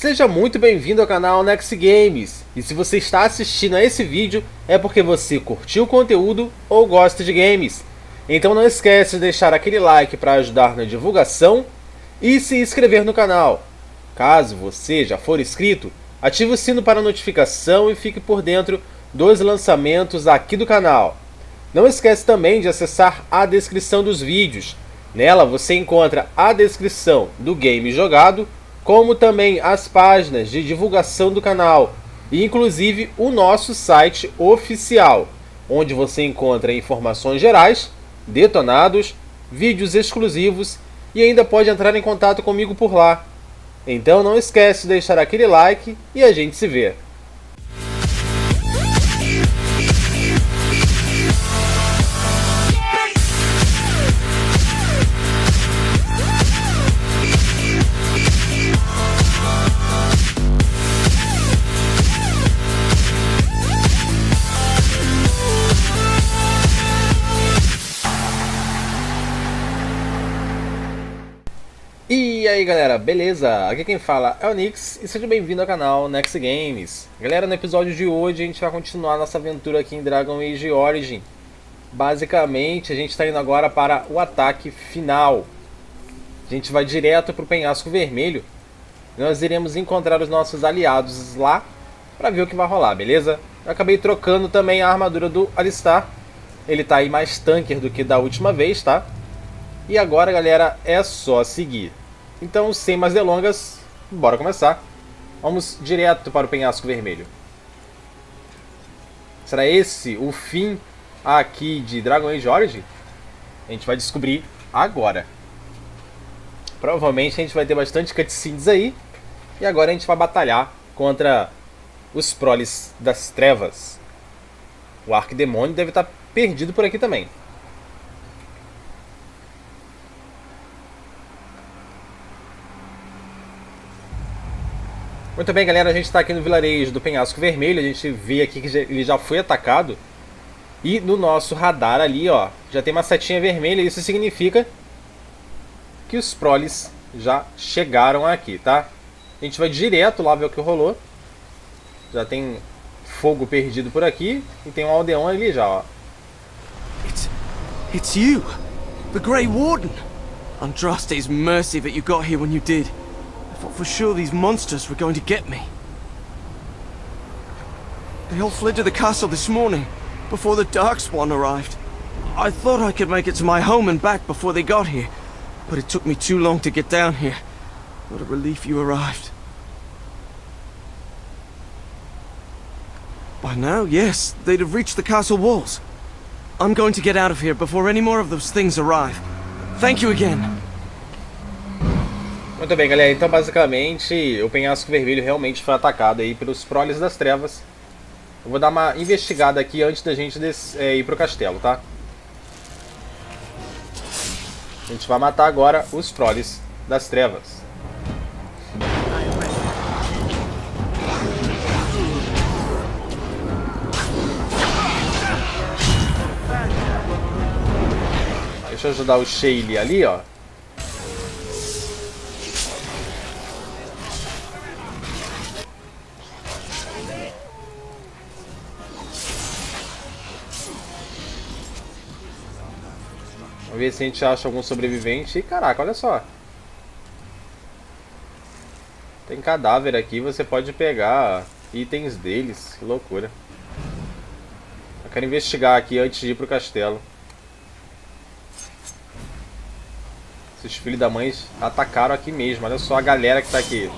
Seja muito bem-vindo ao canal Nexy Games, e se você está assistindo a esse vídeo é porque você curtiu o conteúdo ou gosta de games. Então não esquece de deixar aquele like para ajudar na divulgação e se inscrever no canal. Caso você já for inscrito, ative o sino para notificação e fique por dentro dos lançamentos aqui do canal. Não esquece também de acessar a descrição dos vídeos. Nela você encontra a descrição do game jogado, como também as páginas de divulgação do canal e inclusive o nosso site oficial, onde você encontra informações gerais, detonados, vídeos exclusivos e ainda pode entrar em contato comigo por lá. Então não esquece de deixar aquele like e a gente se vê. E aí galera, beleza? Aqui quem fala é o Nix e seja bem-vindo ao canal Nexy Games. Galera, no episódio de hoje a gente vai continuar nossa aventura aqui em Dragon Age Origin. Basicamente a gente está indo agora para o ataque final. A gente vai direto para o penhasco vermelho. Nós iremos encontrar os nossos aliados lá para ver o que vai rolar, beleza? Eu acabei trocando também a armadura do Alistar. Ele tá aí mais tanker do que da última vez, tá? E agora, galera, é só seguir. Então, sem mais delongas, bora começar. Vamos direto para o penhasco vermelho. Será esse o fim aqui de Dragon Age Origin? A gente vai descobrir agora. Provavelmente a gente vai ter bastante cutscenes aí. E agora a gente vai batalhar contra os proles das trevas. O arquidemônio deve estar perdido por aqui também. Muito bem, galera, a gente está aqui no vilarejo do Penhasco Vermelho. A gente vê aqui que ele já foi atacado. E no nosso radar ali, ó, já tem uma setinha vermelha. Isso significa que os proles já chegaram aqui, tá? A gente vai direto lá ver o que rolou. Já tem fogo perdido por aqui. E tem um aldeão ali já, ó. It's you, the Grey Warden. Andraste's mercy that you got here when you did. I thought for sure these monsters were going to get me. They all fled to the castle this morning, before the Darkspawn arrived. I thought I could make it to my home and back before they got here, but it took me too long to get down here. What a relief you arrived. By now, yes, they'd have reached the castle walls. I'm going to get out of here before any more of those things arrive. Thank you again. Muito bem, galera, então basicamente o penhasco vermelho realmente foi atacado aí pelos proles das trevas. Eu vou dar uma investigada aqui antes da gente ir pro castelo, tá? A gente vai matar agora os proles das trevas. Deixa eu ajudar o Shaley ali, ó. Vamos ver se a gente acha algum sobrevivente. E caraca, olha só. Tem cadáver aqui, você pode pegar itens deles. Que loucura. Eu quero investigar aqui antes de ir pro castelo. Esses filhos da mãe atacaram aqui mesmo. Olha só a galera que tá aqui.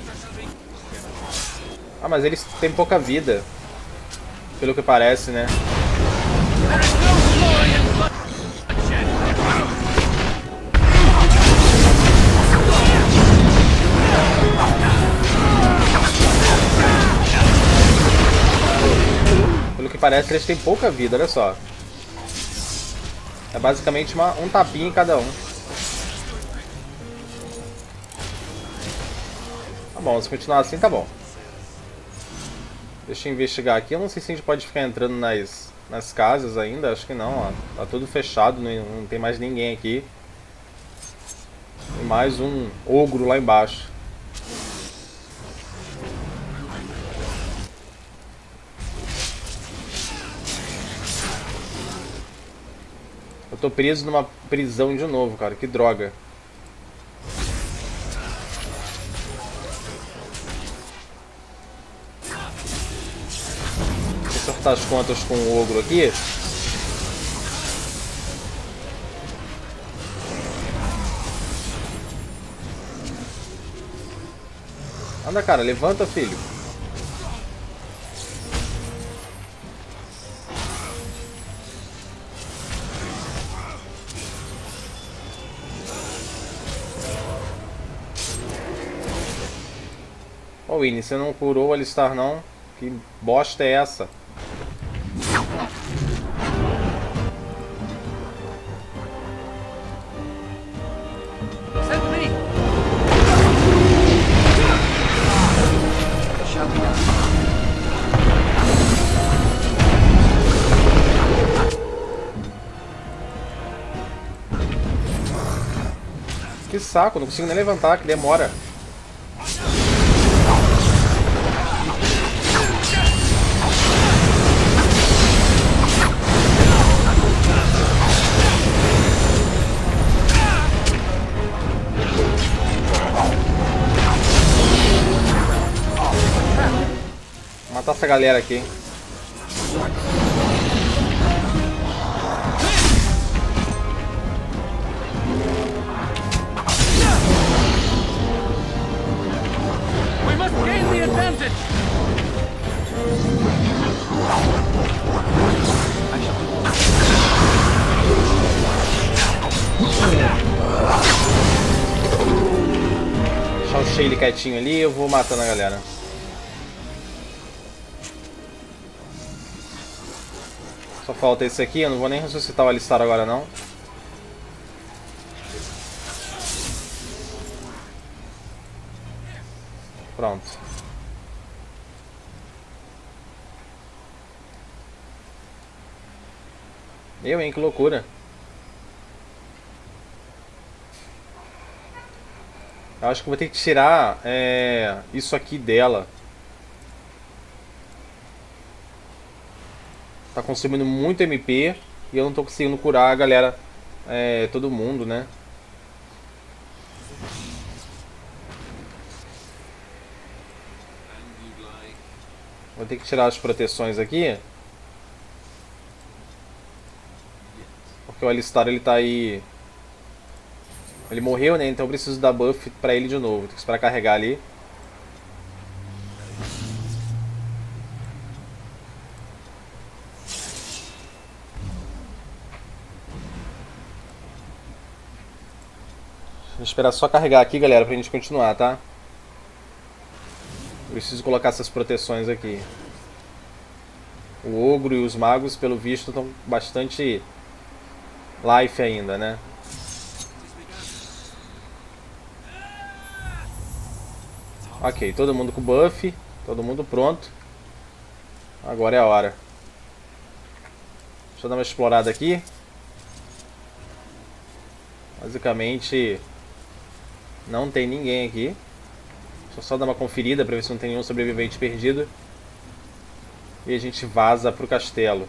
Ah, mas eles têm pouca vida. Pelo que parece, né? Pelo que parece, eles têm pouca vida, olha só. É basicamente um tapinha em cada um. Tá bom, se continuar assim, tá bom. Deixa eu investigar aqui. Eu não sei se a gente pode ficar entrando nas casas ainda. Acho que não, ó. Tá tudo fechado, não tem mais ninguém aqui. Tem mais um ogro lá embaixo. Eu tô preso numa prisão de novo, cara. Que droga. Vou acertar as contas com o ogro aqui. Anda, cara. Levanta, filho. Ô, Winnie, você não curou o Alistar, não? Que bosta é essa? Que saco, não consigo nem levantar, que demora. Vou matar essa galera aqui. Deixar o Shelly quietinho ali, eu vou matando a galera. Só falta esse aqui, eu não vou nem ressuscitar o Alistar agora não. Pronto. Hein, que loucura. Eu acho que vou ter que tirar isso aqui dela. Tá consumindo muito MP e eu não tô conseguindo curar a galera, todo mundo, né? Vou ter que tirar as proteções aqui. Porque o Alistar, ele tá aí... Ele morreu, né? Então eu preciso dar buff pra ele de novo. Tem que esperar carregar ali. Vou esperar só carregar aqui, galera, pra gente continuar, tá? Preciso colocar essas proteções aqui. O ogro e os magos, pelo visto, estão bastante life ainda, né? Ok, todo mundo com buff, todo mundo pronto. Agora é a hora. Deixa eu dar uma explorada aqui. Basicamente, não tem ninguém aqui. Deixa eu só dar uma conferida para ver se não tem nenhum sobrevivente perdido. E a gente vaza pro castelo.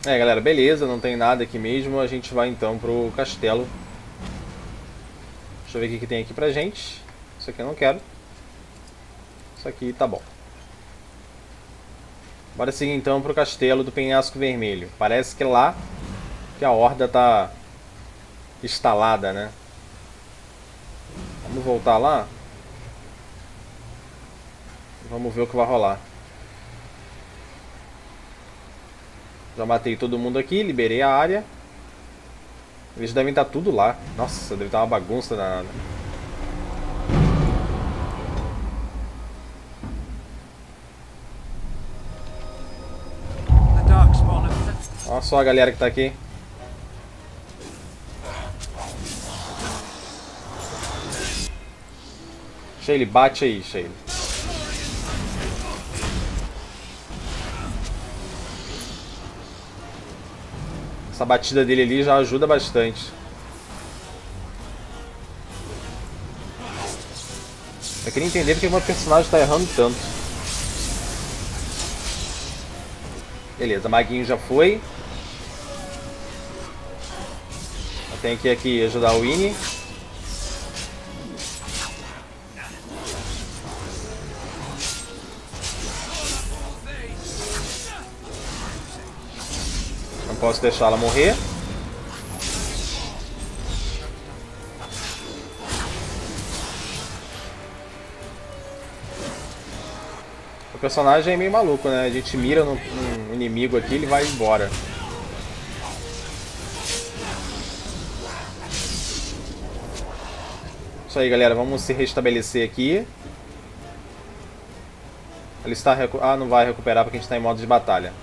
Galera, beleza, não tem nada aqui mesmo. A gente vai então pro castelo. Deixa eu ver o que tem aqui pra gente. Isso aqui eu não quero. Isso aqui tá bom. Bora seguir então pro castelo do Penhasco Vermelho. Parece que lá que a horda tá instalada, né? Vamos voltar lá. Vamos ver o que vai rolar. Já matei todo mundo aqui, liberei a área. Eles devem estar tudo lá. Nossa, deve estar uma bagunça danada. Olha só a galera que tá aqui. Shelly, bate aí, Shelly. Essa batida dele ali já ajuda bastante. Eu queria entender porque o meu personagem está errando tanto. Beleza, maguinho já foi. Eu tenho que aqui ajudar o Winnie. Não posso deixar ela morrer. O personagem é meio maluco, né? A gente mira no inimigo aqui, ele vai embora. Isso aí, galera. Vamos se restabelecer aqui. Ele está... não vai recuperar porque a gente está em modo de batalha.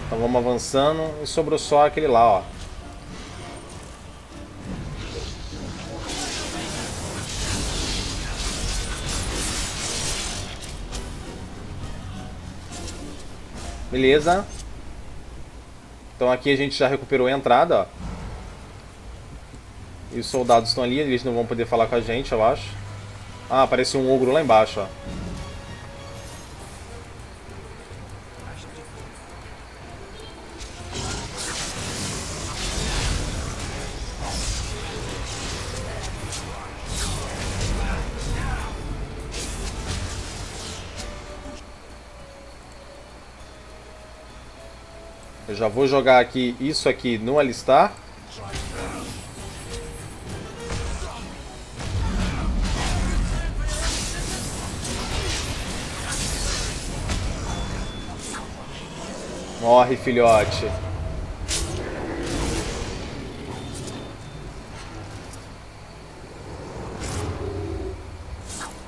Então vamos avançando. E sobrou só aquele lá, ó. Beleza. Então aqui a gente já recuperou a entrada, ó. E os soldados estão ali, eles não vão poder falar com a gente, eu acho. Ah, apareceu um ogro lá embaixo, ó. Eu já vou jogar aqui isso aqui no alistar. Morre, filhote.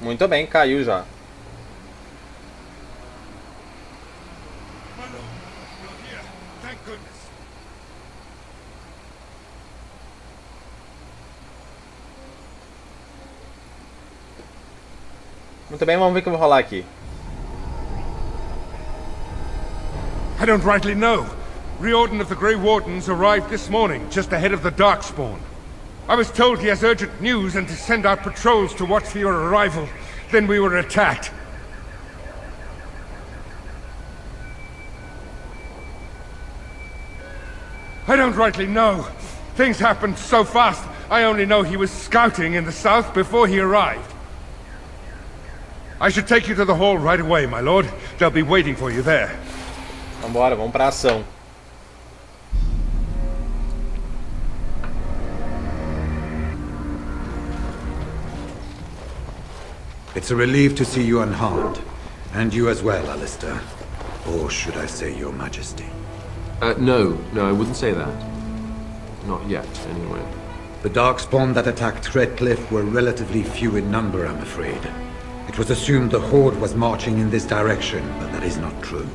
Muito bem, caiu já. Muito bem, vamos ver o que vai rolar aqui. I don't rightly know. Riordan of the Grey Wardens arrived this morning, just ahead of the Darkspawn. I was told he has urgent news and to send out patrols to watch for your arrival. Then we were attacked. I don't rightly know. Things happened so fast, I only know he was scouting in the south before he arrived. I should take you to the hall right away, my lord. They'll be waiting for you there. Vambora, vamos pra ação. It's a relief to see you unharmed. And you as well, Alistair. Or should I say your majesty? No, I wouldn't say that. Not yet, anyway. The Darkspawn that attacked Redcliffe were relatively few in number, I'm afraid. It was assumed the Horde was marching in this direction, but that is not true.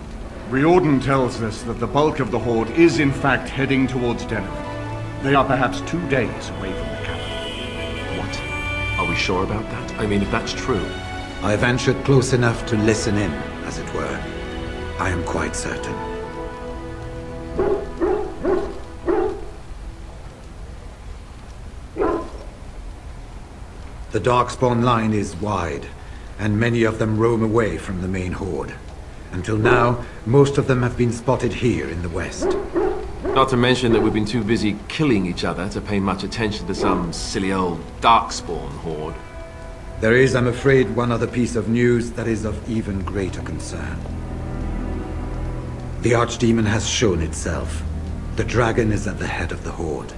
Riordan tells us that the bulk of the Horde is in fact heading towards Denerim. They are perhaps 2 days away from the capital. What? Are we sure about that? I mean, if that's true... I ventured close enough to listen in, as it were. I am quite certain. The Darkspawn line is wide, and many of them roam away from the main Horde. Until now, most of them have been spotted here in the west. Not to mention that we've been too busy killing each other to pay much attention to some silly old Darkspawn horde. There is, I'm afraid, one other piece of news that is of even greater concern. The Archdemon has shown itself. The dragon is at the head of the Horde.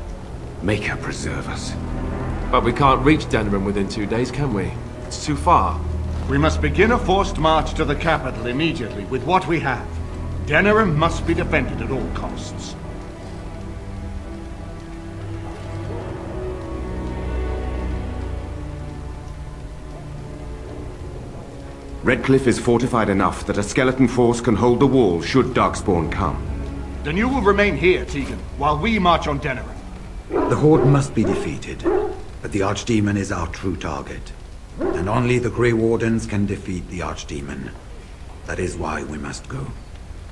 Make her preserve us. But we can't reach Denerim within 2 days, can we? It's too far. We must begin a forced march to the capital immediately with what we have. Denerim must be defended at all costs. Redcliffe is fortified enough that a skeleton force can hold the wall should Darkspawn come. Then you will remain here, Tegan, while we march on Denerim. The Horde must be defeated, but the Archdemon is our true target. And only the Grey Wardens can defeat the Archdemon. That is why we must go.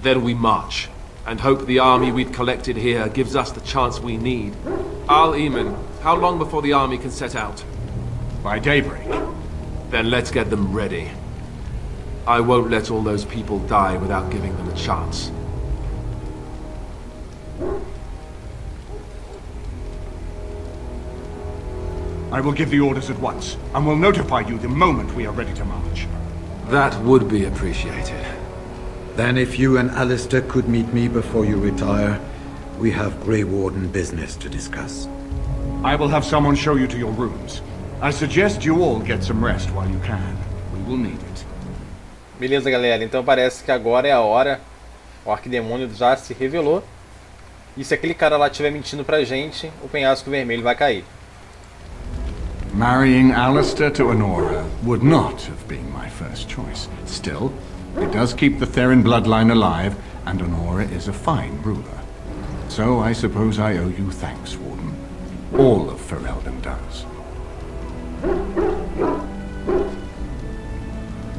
Then we march. and hope the army we've collected here gives us the chance we need. Al-Eman, how long before the army can set out? By daybreak. Then let's get them ready. I won't let all those people die without giving them a chance. I will give the orders at once, and will notify you the moment we are ready to march. That would be appreciated. Then if you and Alistair could meet me before you retire, we have Grey Warden business to discuss. I will have someone show you to your rooms. I suggest you all get some rest while you can. We will need it. Beleza, galera. Então parece que agora é a hora. O arquidemônio já se revelou. E se aquele cara lá estiver mentindo pra gente, o penhasco vermelho vai cair. Marrying Alistair to Honora would not have been my first choice. Still, it does keep the Therin bloodline alive, and Honora is a fine ruler. So I suppose I owe you thanks, Warden. All of Ferelden does.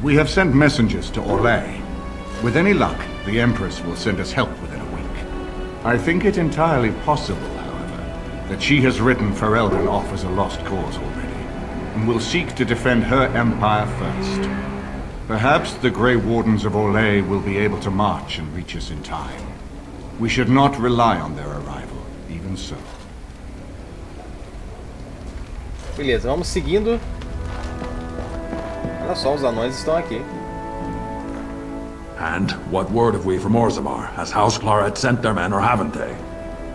We have sent messengers to Orlais. With any luck, the Empress will send us help within a week. I think it entirely possible, however, that she has written Ferelden off as a lost cause already, and will seek to defend her empire first. Perhaps the Grey Wardens of Orlais will be able to march and reach us in time. We should not rely on their arrival, even so. Beleza, vamos seguindo. Olha só, os anões estão aqui. And what word have we from Orzammar? Has House Claret sent their men or haven't they?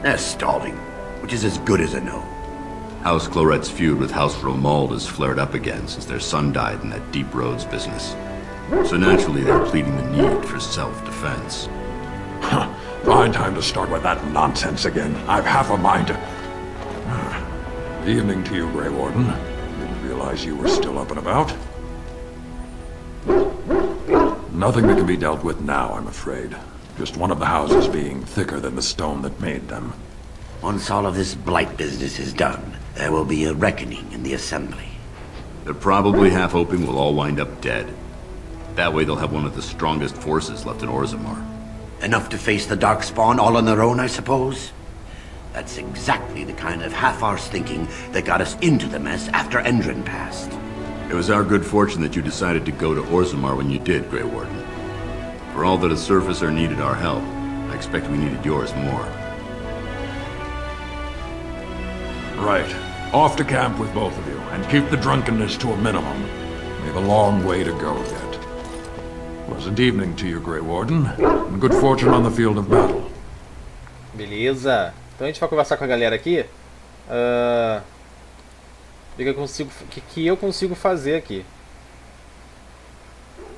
They're stalling, which is as good as a no. House Claret's feud with House Romuald has flared up again since their son died in that Deep Roads business. So naturally they're pleading the need for self-defense. Fine time to start with that nonsense again. I've half a mind to... Evening to you, Grey Warden. Didn't realize you were still up and about. Nothing that can be dealt with now, I'm afraid. Just one of the houses being thicker than the stone that made them. Once all of this blight business is done, there will be a reckoning in the Assembly. They're probably half hoping we'll all wind up dead. That way they'll have one of the strongest forces left in Orzammar. Enough to face the Darkspawn all on their own, I suppose? That's exactly the kind of half-arsed thinking that got us into the mess after Endrin passed. It was our good fortune that you decided to go to Orzammar when you did, Grey Warden. For all that a surfacer needed our help, I expect we needed yours more. Right. Off to camp with both of you, and keep the drunkenness to a minimum. We have a long way to go yet. Pleasant evening to you, Grey Warden, and good fortune on the field of battle. Beleza. Então a gente vai conversar com a galera aqui. O que eu consigo fazer aqui?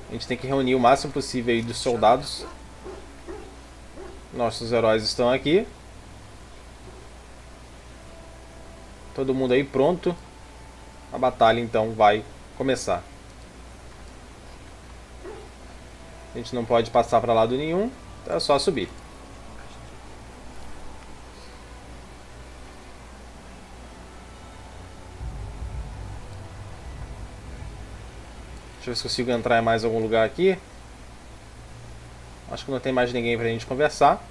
A gente tem que reunir o máximo possível aí dos soldados. Nossos heróis estão aqui. Todo mundo aí pronto. A batalha então vai começar. A gente não pode passar para lado nenhum. Então é só subir. Deixa eu ver se consigo entrar em mais algum lugar aqui. Acho que não tem mais ninguém pra gente conversar.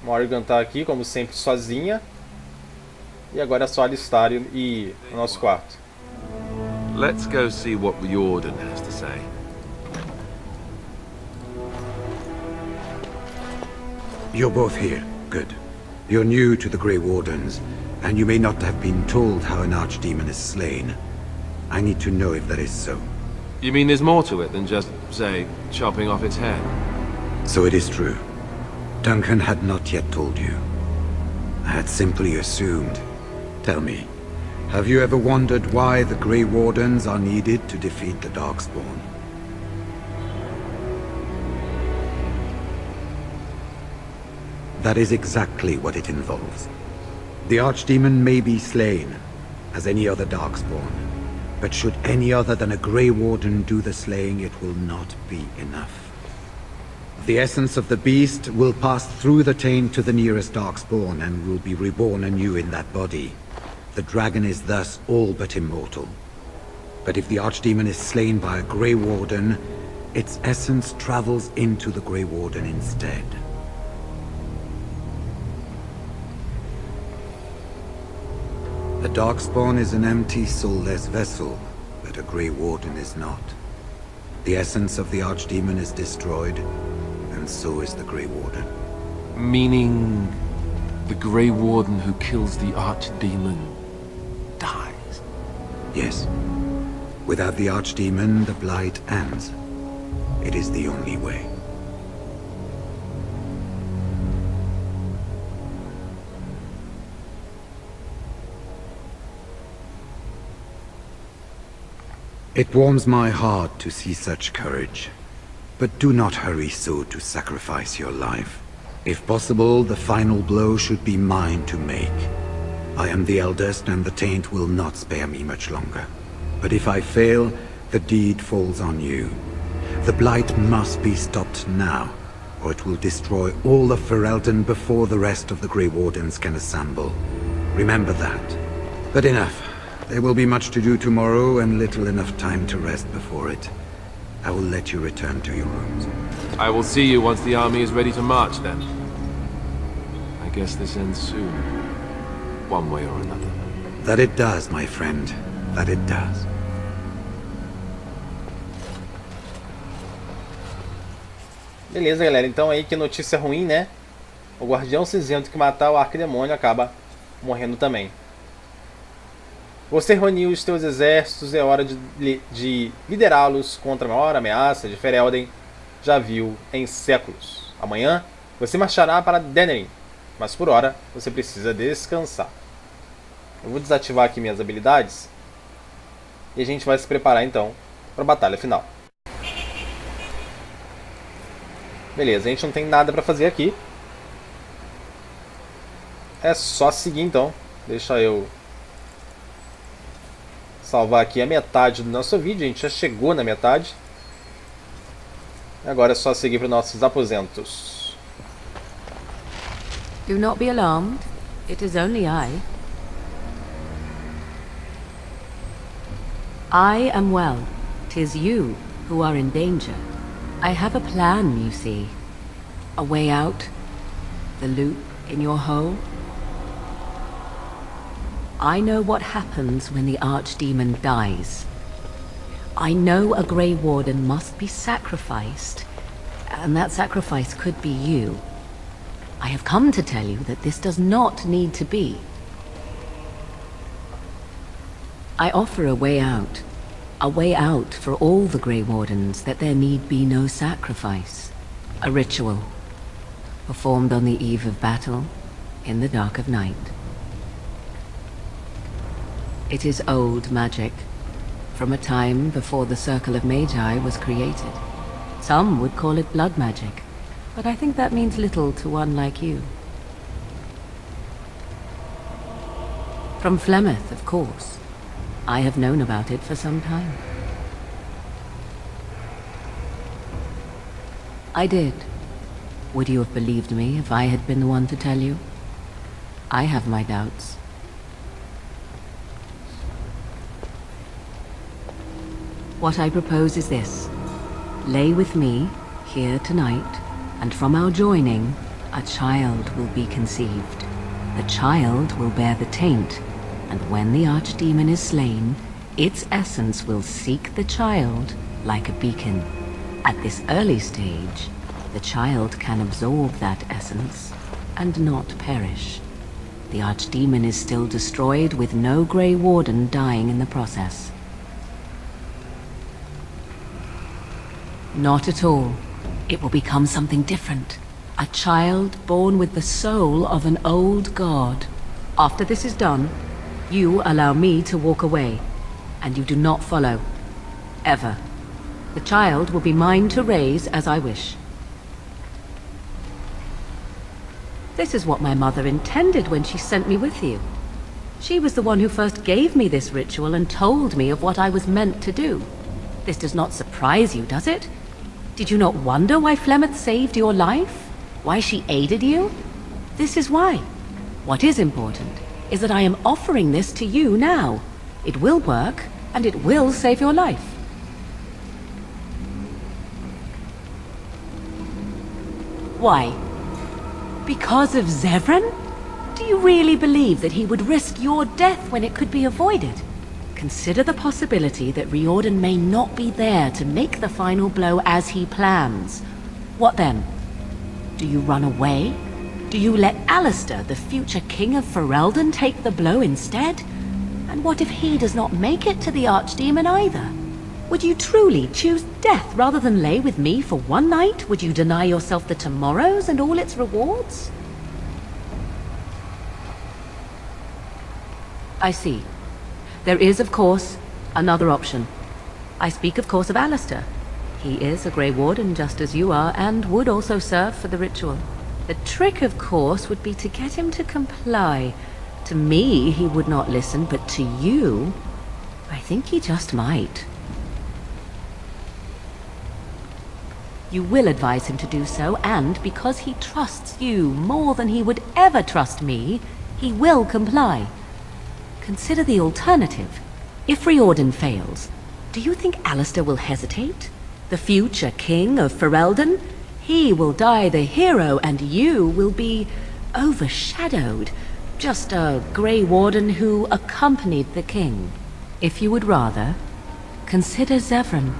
Morrigan tá aqui, como sempre, sozinha. E agora é só alistar e ir no nosso quarto. Let's go see what Riordan has to say. You're both here. Good. You're new to the Grey Wardens, and you may not have been told how an archdemon is slain. I need to know if that is so. You mean there's more to it than just, say, chopping off its head? So it is true. Duncan had not yet told you. I had simply assumed. Tell me, have you ever wondered why the Grey Wardens are needed to defeat the Darkspawn? That is exactly what it involves. The Archdemon may be slain, as any other Darkspawn, but should any other than a Grey Warden do the slaying, it will not be enough. The essence of the beast will pass through the taint to the nearest Darkspawn and will be reborn anew in that body. The dragon is thus all but immortal. But if the Archdemon is slain by a Grey Warden, its essence travels into the Grey Warden instead. The Darkspawn is an empty, soulless vessel, but a Grey Warden is not. The essence of the Archdemon is destroyed, and so is the Grey Warden. Meaning the Grey Warden who kills the Archdemon dies? Yes. Without the Archdemon, the Blight ends. It is the only way. It warms my heart to see such courage. But do not hurry so to sacrifice your life. If possible, the final blow should be mine to make. I am the eldest, and the taint will not spare me much longer. But if I fail, the deed falls on you. The Blight must be stopped now, or it will destroy all of Ferelden before the rest of the Grey Wardens can assemble. Remember that. But enough. There will be much to do tomorrow, and little enough time to rest before it. I will let you return to your rooms. I will see you once the army is ready to march, then. I guess this ends soon. One way or another. That it does, my friend. That it does. Beleza, galera. Então aí, que notícia ruim, né? O Guardião Cinzento que matar o Arquidemônio acaba morrendo também. Você reuniu os teus exércitos, é hora de liderá-los contra a maior ameaça de Ferelden já viu em séculos. Amanhã você marchará para Denerim, mas por hora você precisa descansar. Eu vou desativar aqui minhas habilidades e a gente vai se preparar então para a batalha final. Beleza, a gente não tem nada para fazer aqui. É só seguir então. Deixa eu salvar aqui a metade do nosso vídeo. A gente já chegou na metade. Agora é só seguir para os nossos aposentos. Do not be alarmed. It is only I. I am well. 'Tis you who are in danger. I have a plan, you see. A way out. The loop in your hole. I know what happens when the Archdemon dies. I know a Grey Warden must be sacrificed, and that sacrifice could be you. I have come to tell you that this does not need to be. I offer a way out. A way out for all the Grey Wardens, that there need be no sacrifice. A ritual, performed on the eve of battle, in the dark of night. It is old magic, from a time before the Circle of Magi was created. Some would call it blood magic, but I think that means little to one like you. From Flemeth, of course. I have known about it for some time. I did. Would you have believed me if I had been the one to tell you? I have my doubts. What I propose is this. Lay with me, here tonight, and from our joining, a child will be conceived. The child will bear the taint, and when the Archdemon is slain, its essence will seek the child like a beacon. At this early stage, the child can absorb that essence and not perish. The Archdemon is still destroyed with no Grey Warden dying in the process. Not at all. It will become something different. A child born with the soul of an old god. After this is done, you allow me to walk away, and you do not follow. Ever. The child will be mine to raise as I wish. This is what my mother intended when she sent me with you. She was the one who first gave me this ritual and told me of what I was meant to do. This does not surprise you, does it? Did you not wonder why Flemeth saved your life? Why she aided you? This is why. What is important is that I am offering this to you now. It will work, and it will save your life. Why? Because of Zevran? Do you really believe that he would risk your death when it could be avoided? Consider the possibility that Riordan may not be there to make the final blow as he plans. What then? Do you run away? Do you let Alistair, the future king of Ferelden, take the blow instead? And what if he does not make it to the Archdemon either? Would you truly choose death rather than lay with me for one night? Would you deny yourself the tomorrows and all its rewards? I see. There is, of course, another option. I speak, of course, of Alistair. He is a Grey Warden just as you are, and would also serve for the ritual. The trick, of course, would be to get him to comply. To me, he would not listen, but to you, I think he just might. You will advise him to do so, and because he trusts you more than he would ever trust me, he will comply. Consider the alternative. If Riordan fails, do you think Alistair will hesitate? The future king of Ferelden? He will die the hero, and you will be overshadowed. Just a Grey Warden who accompanied the king. If you would rather, consider Zevran.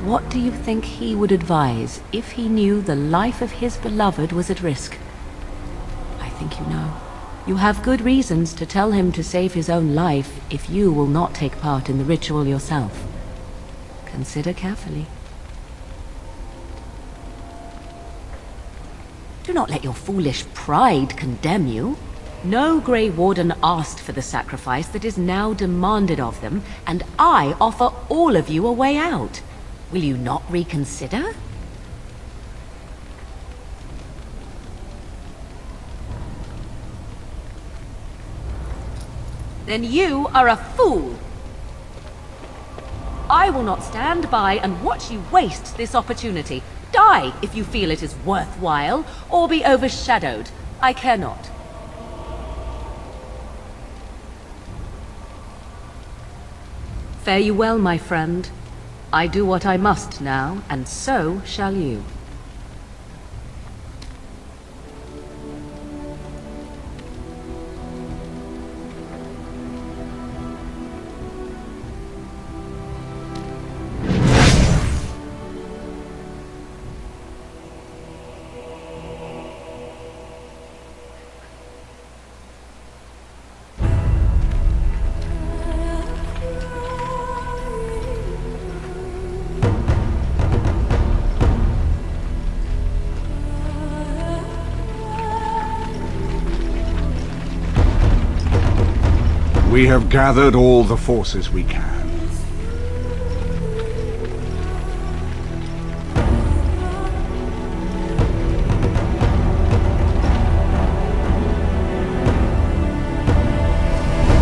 What do you think he would advise if he knew the life of his beloved was at risk? I think you know. You have good reasons to tell him to save his own life if you will not take part in the ritual yourself. Consider carefully. Do not let your foolish pride condemn you. No Grey Warden asked for the sacrifice that is now demanded of them, and I offer all of you a way out. Will you not reconsider? Then you are a fool! I will not stand by and watch you waste this opportunity. Die if you feel it is worthwhile, or be overshadowed. I care not. Fare you well, my friend. I do what I must now, and so shall you. We have gathered all the forces we can.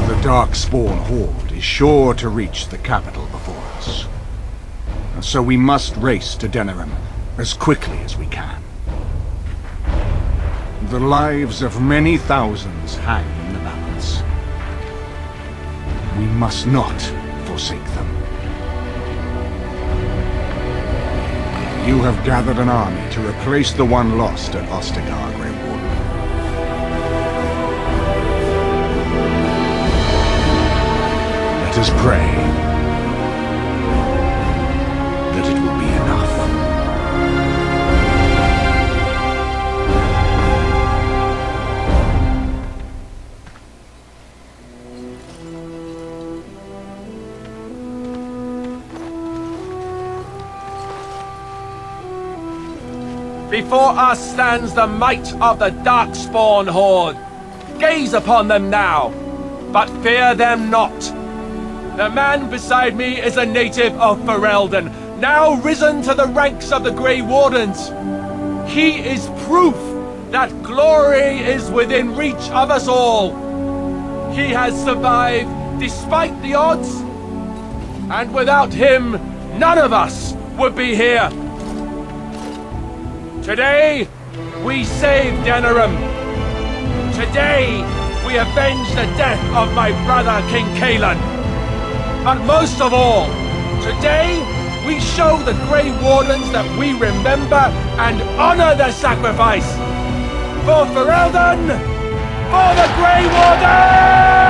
The Darkspawn Horde is sure to reach the capital before us. And so we must race to Denerim as quickly as we can. The lives of many thousands hang in the balance. We must not forsake them. You have gathered an army to replace the one lost at Ostagar, Grey Warden. Let us pray that it will be enough. Before us stands the might of the Darkspawn Horde. Gaze upon them now, but fear them not. The man beside me is a native of Ferelden, now risen to the ranks of the Grey Wardens. He is proof that glory is within reach of us all. He has survived despite the odds, and without him, none of us would be here. Today, we save Denerim. Today, we avenge the death of my brother, King Kaelan. But most of all, today we show the Grey Wardens that we remember and honor their sacrifice. For Ferelden, for the Grey Wardens!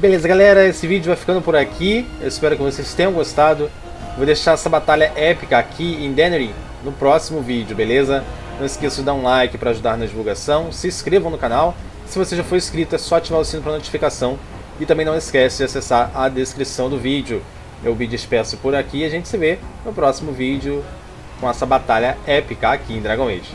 Beleza, galera, esse vídeo vai ficando por aqui. Eu espero que vocês tenham gostado. Vou deixar essa batalha épica aqui em Denerim no próximo vídeo, beleza? Não esqueça de dar um like para ajudar na divulgação. Se inscrevam no canal. Se você já for inscrito, é só ativar o sino para notificação. E também não esquece de acessar a descrição do vídeo. Eu me despeço por aqui e a gente se vê no próximo vídeo com essa batalha épica aqui em Dragon Age.